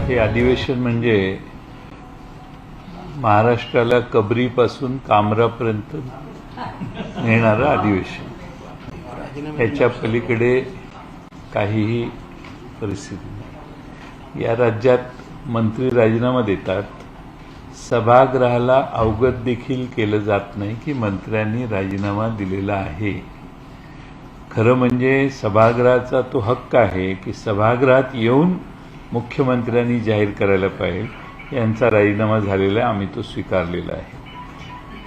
हे अधिवेशन म्हणजे महाराष्ट्राला कबरीपासून कामरापर्यंत नेणारं अधिवेशन. याच्या पलीकडे काहीही परिस्थिती नाही. या राज्यात मंत्री राजीनामा देतात, सभागृहाला अवगत देखील केलं जात नाही की मंत्र्यांनी राजीनामा दिलेला आहे. खरं म्हणजे सभागृहाचा तो हक्क आहे की सभागृहात येऊन मुख्यमंत्र्यांनी जाहीर करायला पाहिजे यांचा राजीनामा झालेला आहे, आम्ही तो स्वीकारलेला आहे.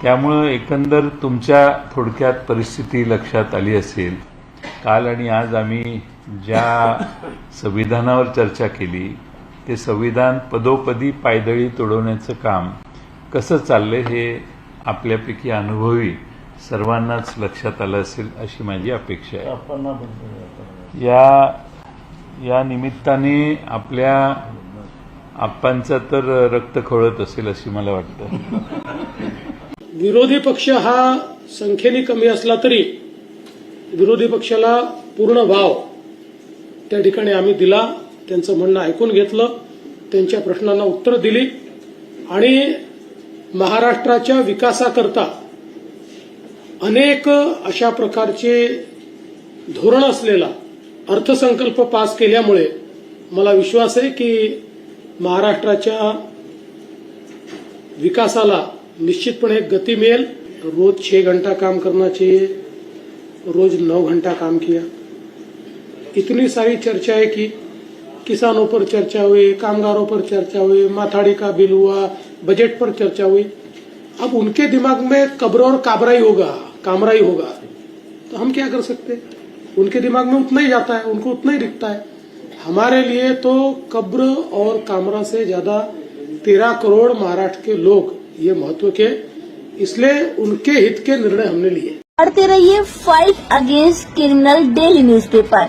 त्यामुळं एकंदर तुमच्या थोडक्यात परिस्थिती लक्षात आली असेल. काल आणि आज आम्ही ज्या संविधानावर चर्चा केली ते संविधान पदोपदी पायदळी तोडवण्याचं काम कसं चाललंय हे आपल्यापैकी अनुभवी सर्वांनाच लक्षात आलं असेल अशी माझी अपेक्षा आहे. या निमित्ताने आपल्या आप्पांचं तर रक्त खवळत असेल अशी मला वाटतं. विरोधी पक्ष हा संख्येने कमी असला तरी विरोधी पक्षाला पूर्ण वाव त्या ठिकाणी आम्ही दिला. त्यांचं म्हणणं ऐकून घेतलं, त्यांच्या प्रश्नांना उत्तर दिली आणि महाराष्ट्राच्या विकासाकरता अनेक अशा प्रकारचे धोरण असलेला अर्थसंकल्प पास केल्यामुळे मला विश्वास आहे की महाराष्ट्राच्या विकासाला निश्चितपणे गति मिळेल. रोज 6 घंटा काम करना चाहिए, रोज 9 घंटा काम किया. इतनी सारी चर्चा है कि किसानों पर चर्चा हुई, कामगारों पर चर्चा हुई, माथाड़ी का बिल हुआ, बजट पर चर्चा हुई. अब उनके दिमाग में कब्र और काबरा ही होगा, कामरा ही होगा, तो हम क्या कर सकते हैं. उनके दिमाग में उतना ही जाता है, उनको उतना ही दिखता है. हमारे लिए तो कब्र और कामरा से ज्यादा 13 करोड़ महाराष्ट्र के लोग ये महत्व के, इसलिए उनके हित के निर्णय हमने लिए. पढ़ते रहिए fight against criminal daily newspaper.